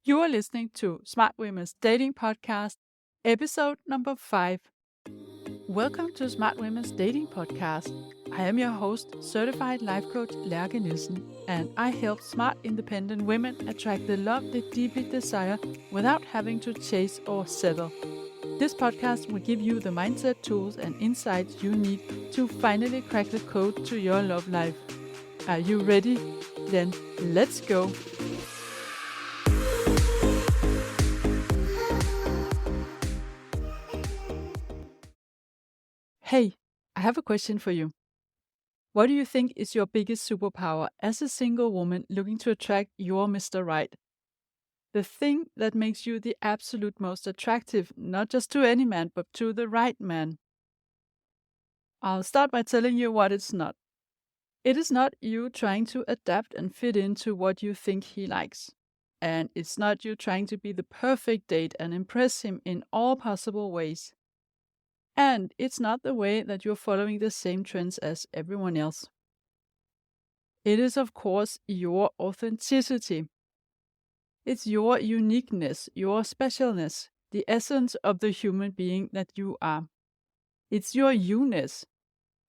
You are listening to Smart Women's Dating Podcast, episode number 5. Welcome to Smart Women's Dating Podcast. I am your host, certified life coach Laerkenielsen, and I help smart, independent women attract the love they deeply desire without having to chase or settle. This podcast will give you the mindset tools and insights you need to finally crack the code to your love life. Are you ready? Then let's go! Hey, I have a question for you. What do you think is your biggest superpower as a single woman looking to attract your Mr. Right? The thing that makes you the absolute most attractive, not just to any man, but to the right man. I'll start by telling you what it's not. It is not you trying to adapt and fit into what you think he likes. And it's not you trying to be the perfect date and impress him in all possible ways. And it's not the way that you're following the same trends as everyone else. It is, of course, your authenticity. It's your uniqueness, your specialness, the essence of the human being that you are. It's your you-ness.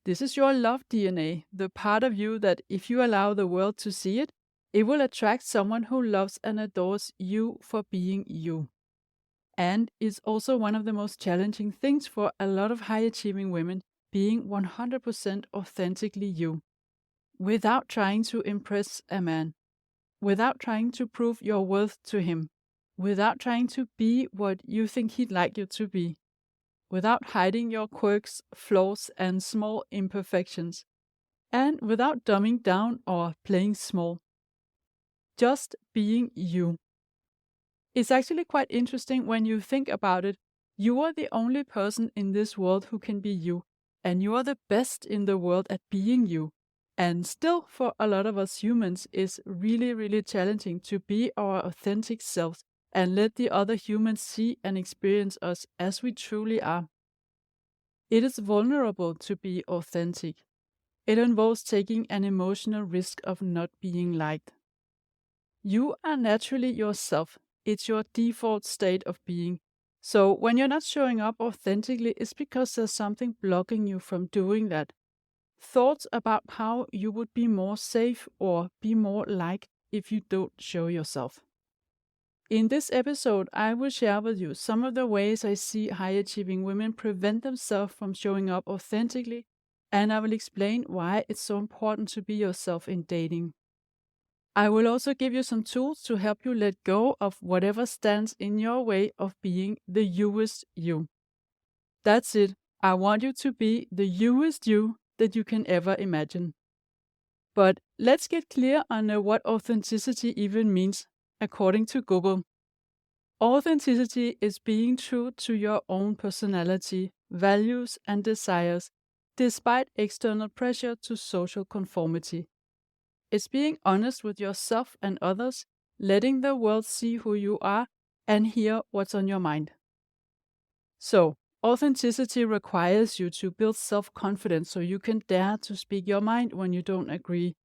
This is your love DNA, the part of you that if you allow the world to see it, it will attract someone who loves and adores you for being you. And it's also one of the most challenging things for a lot of high-achieving women, being 100% authentically you, without trying to impress a man, without trying to prove your worth to him, without trying to be what you think he'd like you to be, without hiding your quirks, flaws, and small imperfections, and without dumbing down or playing small. Just being you. It's actually quite interesting when you think about it. You are the only person in this world who can be you, and you are the best in the world at being you. And still, for a lot of us humans, it's really, really challenging to be our authentic selves and let the other humans see and experience us as we truly are. It is vulnerable to be authentic. It involves taking an emotional risk of not being liked. You are naturally yourself. It's your default state of being. So when you're not showing up authentically, it's because there's something blocking you from doing that. Thoughts about how you would be more safe or be more liked if you don't show yourself. In this episode, I will share with you some of the ways I see high-achieving women prevent themselves from showing up authentically, and I will explain why it's so important to be yourself in dating. I will also give you some tools to help you let go of whatever stands in your way of being the youest you. That's it. I want you to be the youest you that you can ever imagine. But let's get clear on what authenticity even means, according to Google. Authenticity is being true to your own personality, values, and desires, despite external pressure to social conformity. It's being honest with yourself and others, letting the world see who you are and hear what's on your mind. So, authenticity requires you to build self-confidence so you can dare to speak your mind when you don't agree,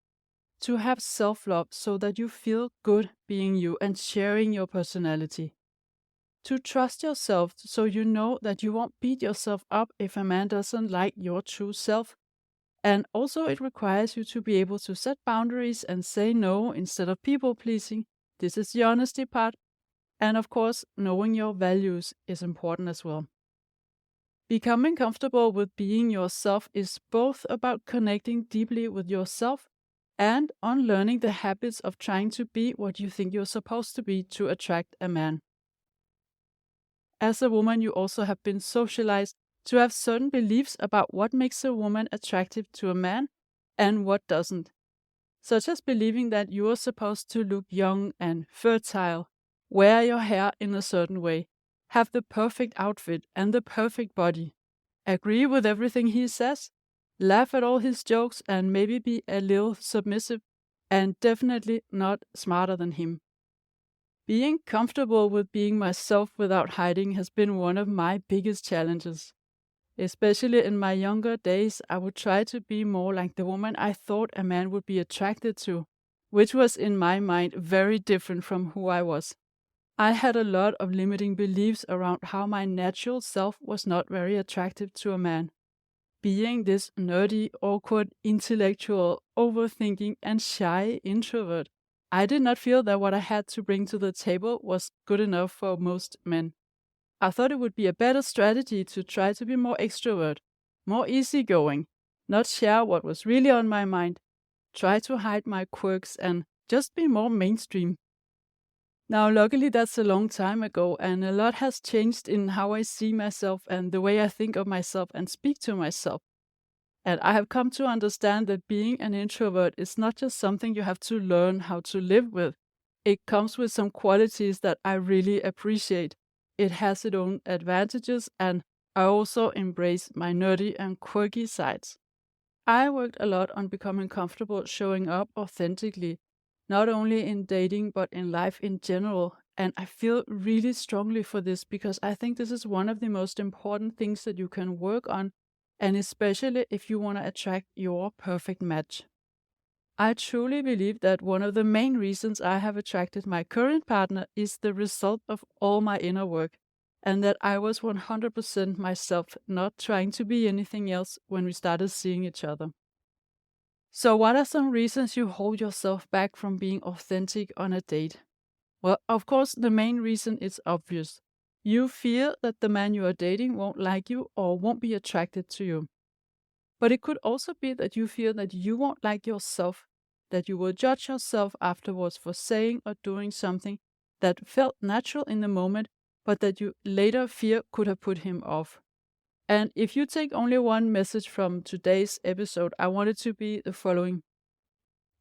to have self-love so that you feel good being you and sharing your personality, to trust yourself so you know that you won't beat yourself up if a man doesn't like your true self. And also it requires you to be able to set boundaries and say no instead of people-pleasing. This is the honesty part. And of course, knowing your values is important as well. Becoming comfortable with being yourself is both about connecting deeply with yourself and unlearning the habits of trying to be what you think you're supposed to be to attract a man. As a woman, you also have been socialized to have certain beliefs about what makes a woman attractive to a man and what doesn't, such as believing that you are supposed to look young and fertile, wear your hair in a certain way, have the perfect outfit and the perfect body, agree with everything he says, laugh at all his jokes and maybe be a little submissive, and definitely not smarter than him. Being comfortable with being myself without hiding has been one of my biggest challenges. Especially in my younger days, I would try to be more like the woman I thought a man would be attracted to, which was in my mind very different from who I was. I had a lot of limiting beliefs around how my natural self was not very attractive to a man. Being this nerdy, awkward, intellectual, overthinking, and shy introvert, I did not feel that what I had to bring to the table was good enough for most men. I thought it would be a better strategy to try to be more extrovert, more easygoing, not share what was really on my mind, try to hide my quirks, and just be more mainstream. Now, luckily, that's a long time ago, and a lot has changed in how I see myself and the way I think of myself and speak to myself. And I have come to understand that being an introvert is not just something you have to learn how to live with. It comes with some qualities that I really appreciate. It has its own advantages, and I also embrace my nerdy and quirky sides. I worked a lot on becoming comfortable showing up authentically, not only in dating but in life in general. And I feel really strongly for this because I think this is one of the most important things that you can work on, and especially if you want to attract your perfect match. I truly believe that one of the main reasons I have attracted my current partner is the result of all my inner work, and that I was 100% myself, not trying to be anything else when we started seeing each other. So, what are some reasons you hold yourself back from being authentic on a date? Well, of course, the main reason is obvious. You fear that the man you are dating won't like you or won't be attracted to you. But it could also be that you feel that you won't like yourself, that you will judge yourself afterwards for saying or doing something that felt natural in the moment, but that you later fear could have put him off. And if you take only one message from today's episode, I want it to be the following.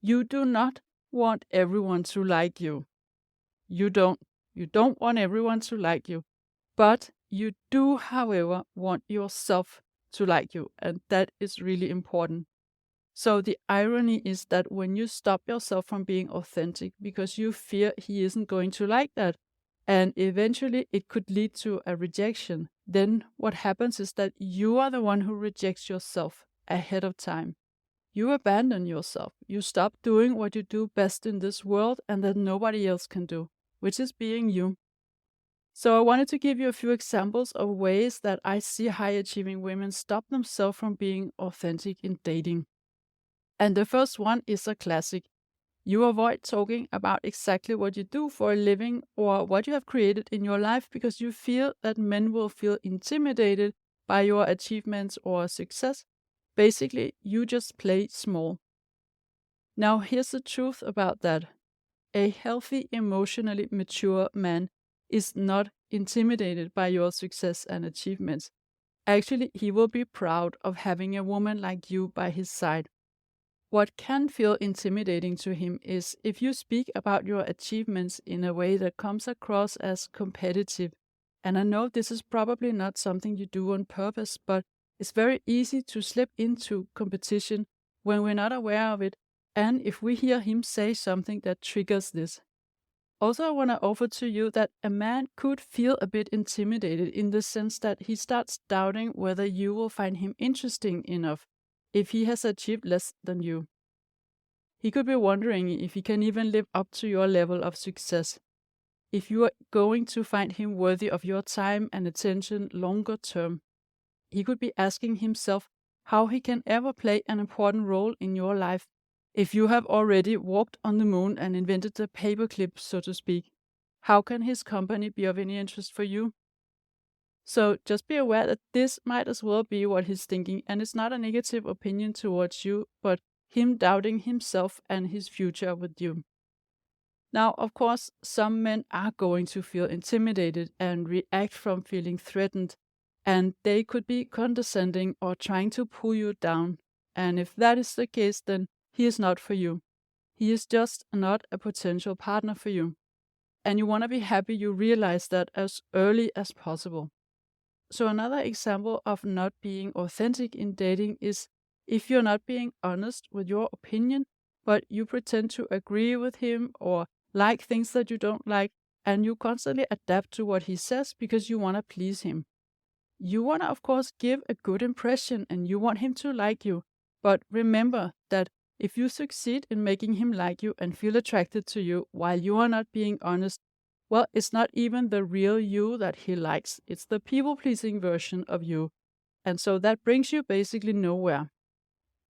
You do not want everyone to like you. You don't. You don't want everyone to like you. But you do, however, want yourself to like you. And that is really important. So the irony is that when you stop yourself from being authentic because you fear he isn't going to like that, and eventually it could lead to a rejection, then what happens is that you are the one who rejects yourself ahead of time. You abandon yourself. You stop doing what you do best in this world and that nobody else can do, which is being you. So I wanted to give you a few examples of ways that I see high-achieving women stop themselves from being authentic in dating. And the first one is a classic. You avoid talking about exactly what you do for a living or what you have created in your life because you feel that men will feel intimidated by your achievements or success. Basically, you just play small. Now, here's the truth about that. A healthy, emotionally mature man is not intimidated by your success and achievements. Actually, he will be proud of having a woman like you by his side. What can feel intimidating to him is if you speak about your achievements in a way that comes across as competitive. And I know this is probably not something you do on purpose, but it's very easy to slip into competition when we're not aware of it, and if we hear him say something that triggers this. Also, I want to offer to you that a man could feel a bit intimidated in the sense that he starts doubting whether you will find him interesting enough if he has achieved less than you. He could be wondering if he can even live up to your level of success, if you are going to find him worthy of your time and attention longer term. He could be asking himself how he can ever play an important role in your life if you have already walked on the moon and invented the paperclip, so to speak. How can his company be of any interest for you? So just be aware that this might as well be what he's thinking, and it's not a negative opinion towards you, but him doubting himself and his future with you. Now, of course, some men are going to feel intimidated and react from feeling threatened, and they could be condescending or trying to pull you down. And if that is the case, then he is not for you. He is just not a potential partner for you. And you want to be happy you realize that as early as possible. So another example of not being authentic in dating is if you're not being honest with your opinion, but you pretend to agree with him or like things that you don't like, and you constantly adapt to what he says because you want to please him. You want to, of course, give a good impression and you want him to like you. But remember that if you succeed in making him like you and feel attracted to you while you are not being honest, well, it's not even the real you that he likes. It's the people-pleasing version of you. And so that brings you basically nowhere.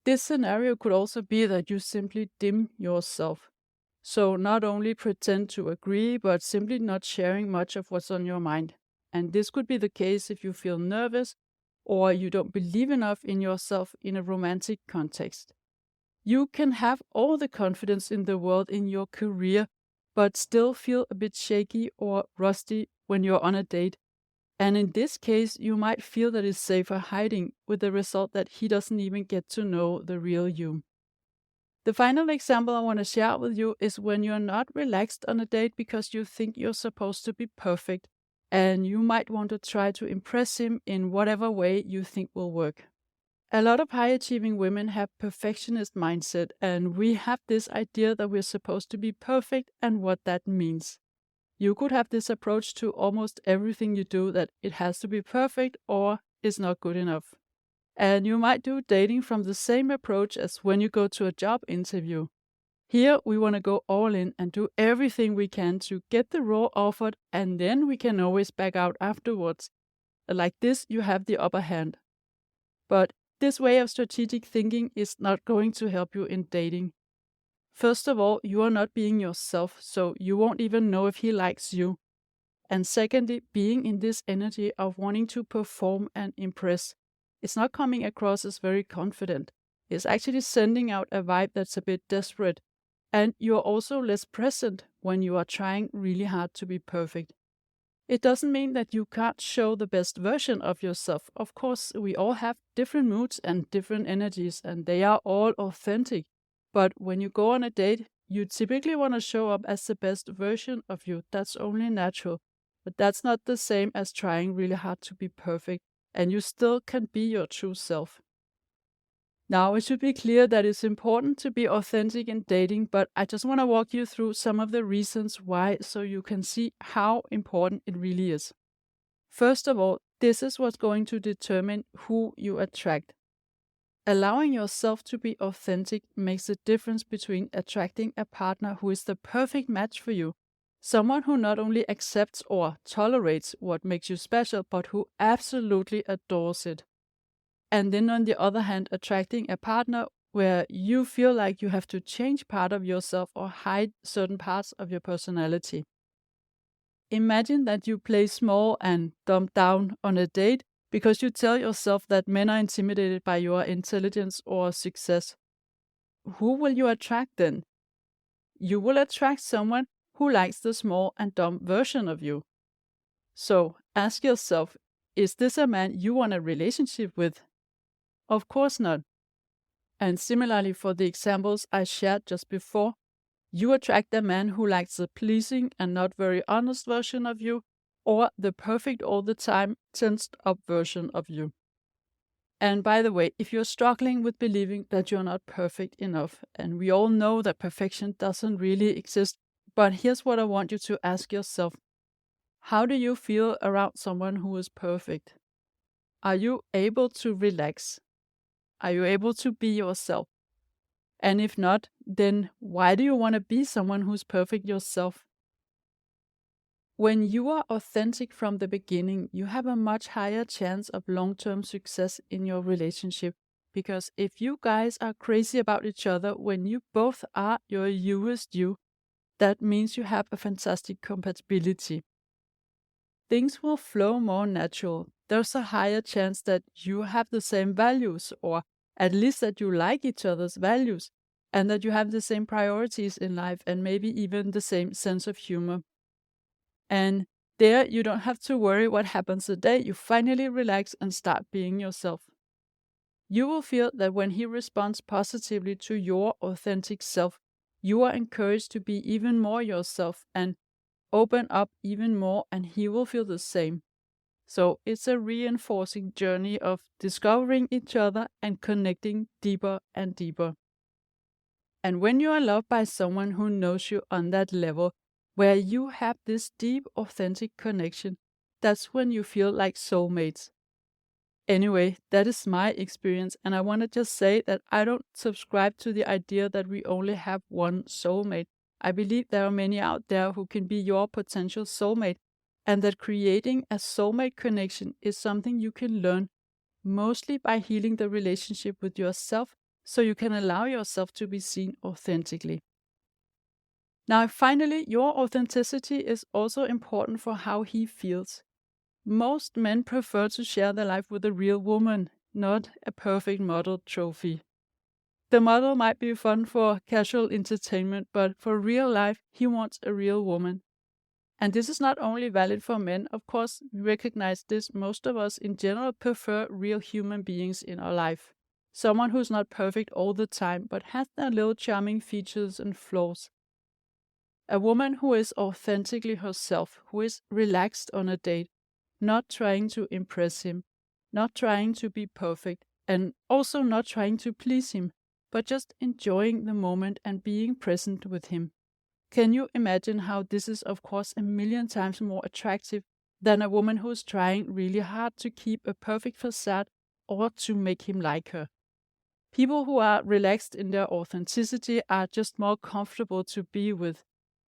This scenario could also be that you simply dim yourself. So not only pretend to agree, but simply not sharing much of what's on your mind. And this could be the case if you feel nervous or you don't believe enough in yourself in a romantic context. You can have all the confidence in the world in your career, but still feel a bit shaky or rusty when you're on a date. And in this case, you might feel that it's safer hiding, with the result that he doesn't even get to know the real you. The final example I want to share with you is when you're not relaxed on a date because you think you're supposed to be perfect, and you might want to try to impress him in whatever way you think will work. A lot of high-achieving women have perfectionist mindset, and we have this idea that we're supposed to be perfect and what that means. You could have this approach to almost everything you do, that it has to be perfect or is not good enough. And you might do dating from the same approach as when you go to a job interview. Here we want to go all in and do everything we can to get the role offered, and then we can always back out afterwards. Like this, you have the upper hand. But this way of strategic thinking is not going to help you in dating. First of all, you are not being yourself, so you won't even know if he likes you. And secondly, being in this energy of wanting to perform and impress, it's not coming across as very confident. It's actually sending out a vibe that's a bit desperate. And you're also less present when you are trying really hard to be perfect. It doesn't mean that you can't show the best version of yourself. Of course, we all have different moods and different energies, and they are all authentic. But when you go on a date, you typically want to show up as the best version of you. That's only natural. But that's not the same as trying really hard to be perfect, and you still can be your true self. Now, it should be clear that it's important to be authentic in dating, but I just want to walk you through some of the reasons why, so you can see how important it really is. First of all, this is what's going to determine who you attract. Allowing yourself to be authentic makes the difference between attracting a partner who is the perfect match for you, someone who not only accepts or tolerates what makes you special, but who absolutely adores it. And then on the other hand, attracting a partner where you feel like you have to change part of yourself or hide certain parts of your personality. Imagine that you play small and dumb down on a date because you tell yourself that men are intimidated by your intelligence or success. Who will you attract then? You will attract someone who likes the small and dumb version of you. So ask yourself, is this a man you want a relationship with? Of course not. And similarly, for the examples I shared just before, you attract a man who likes the pleasing and not very honest version of you, or the perfect all the time, tensed up version of you. And by the way, if you're struggling with believing that you're not perfect enough, and we all know that perfection doesn't really exist, but here's what I want you to ask yourself. How do you feel around someone who is perfect? Are you able to relax? Are you able to be yourself? And if not, then why do you want to be someone who's perfect yourself? When you are authentic from the beginning, you have a much higher chance of long-term success in your relationship. Because if you guys are crazy about each other when you both are your youest you, that means you have a fantastic compatibility. Things will flow more natural. There's a higher chance that you have the same values, or at least that you like each other's values, and that you have the same priorities in life, and maybe even the same sense of humor. And there you don't have to worry what happens the day you finally relax and start being yourself. You will feel that when he responds positively to your authentic self, you are encouraged to be even more yourself and open up even more, and he will feel the same. So it's a reinforcing journey of discovering each other and connecting deeper and deeper. And when you are loved by someone who knows you on that level, where you have this deep, authentic connection, that's when you feel like soulmates. Anyway, that is my experience, and I want to just say that I don't subscribe to the idea that we only have one soulmate. I believe there are many out there who can be your potential soulmate, and that creating a soulmate connection is something you can learn mostly by healing the relationship with yourself so you can allow yourself to be seen authentically. Now, finally, your authenticity is also important for how he feels. Most men prefer to share their life with a real woman, not a perfect model trophy. The model might be fun for casual entertainment, but for real life, he wants a real woman. And this is not only valid for men, of course, we recognize this. Most of us in general prefer real human beings in our life. Someone who's not perfect all the time, but has their little charming features and flaws. A woman who is authentically herself, who is relaxed on a date, not trying to impress him, not trying to be perfect, and also not trying to please him, but just enjoying the moment and being present with him. Can you imagine how this is, of course, a million times more attractive than a woman who is trying really hard to keep a perfect facade or to make him like her? People who are relaxed in their authenticity are just more comfortable to be with.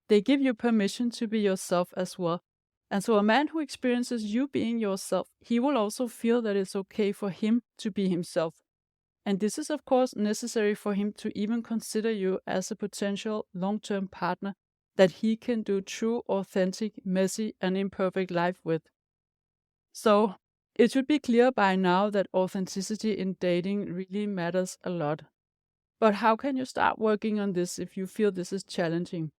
They give you permission to be yourself as well. And so a man who experiences you being yourself, he will also feel that it's okay for him to be himself. And this is, of course, necessary for him to even consider you as a potential long-term partner that he can do true, authentic, messy, and imperfect life with. So, it should be clear by now that authenticity in dating really matters a lot. But how can you start working on this if you feel this is challenging?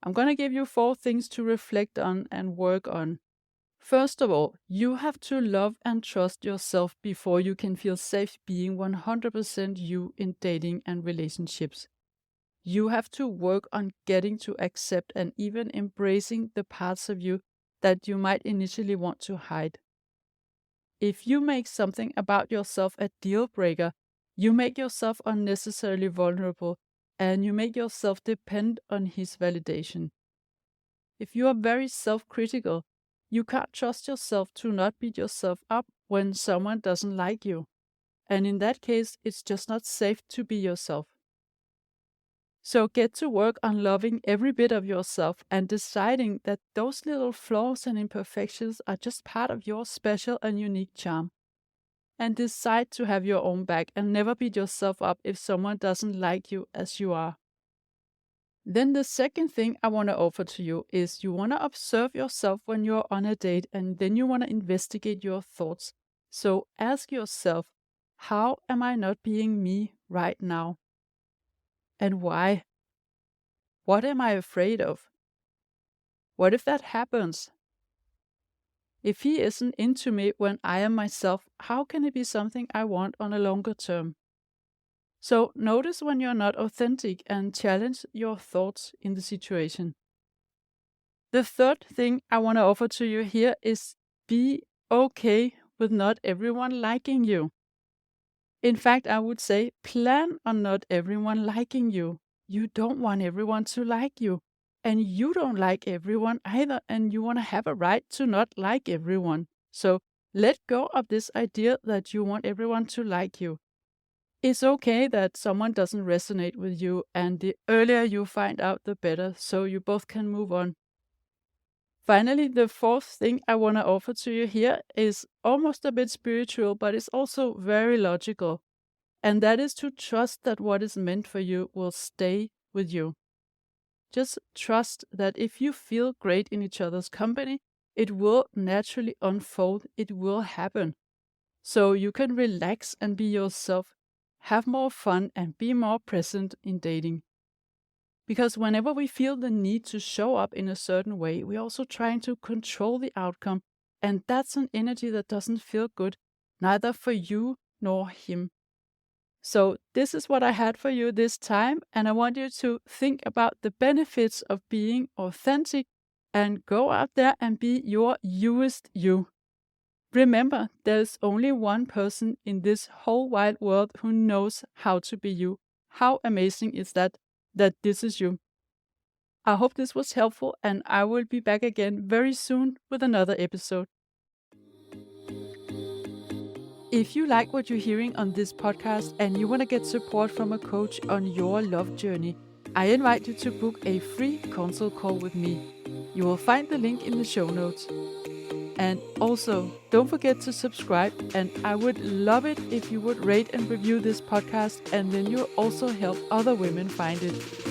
I'm going to give you 4 things to reflect on and work on. First of all, you have to love and trust yourself before you can feel safe being 100% you in dating and relationships. You have to work on getting to accept and even embracing the parts of you that you might initially want to hide. If you make something about yourself a deal breaker, you make yourself unnecessarily vulnerable and you make yourself depend on his validation. If you are very self-critical, you can't trust yourself to not beat yourself up when someone doesn't like you. And in that case, it's just not safe to be yourself. So get to work on loving every bit of yourself and deciding that those little flaws and imperfections are just part of your special and unique charm. And decide to have your own back and never beat yourself up if someone doesn't like you as you are. Then the second thing I want to offer to you is you want to observe yourself when you're on a date and then you want to investigate your thoughts. So ask yourself, how am I not being me right now? And why? What am I afraid of? What if that happens? If he isn't into me when I am myself, how can it be something I want on a longer term? So notice when you're not authentic and challenge your thoughts in the situation. The third thing I want to offer to you here is be okay with not everyone liking you. In fact, I would say plan on not everyone liking you. You don't want everyone to like you. And you don't like everyone either. And you want to have a right to not like everyone. So let go of this idea that you want everyone to like you. It's okay that someone doesn't resonate with you, and the earlier you find out, the better, so you both can move on. Finally, the fourth thing I want to offer to you here is almost a bit spiritual, but it's also very logical. And that is to trust that what is meant for you will stay with you. Just trust that if you feel great in each other's company, it will naturally unfold, it will happen. So you can relax and be yourself, have more fun, and be more present in dating. Because whenever we feel the need to show up in a certain way, we're also trying to control the outcome. And that's an energy that doesn't feel good, neither for you nor him. So this is what I had for you this time. And I want you to think about the benefits of being authentic and go out there and be your youest you. Remember, there's only one person in this whole wide world who knows how to be you. How amazing is that this is you? I hope this was helpful, and I will be back again very soon with another episode. If you like what you're hearing on this podcast and you want to get support from a coach on your love journey, I invite you to book a free consult call with me. You will find the link in the show notes. And also, don't forget to subscribe, and I would love it if you would rate and review this podcast, and then you'll also help other women find it.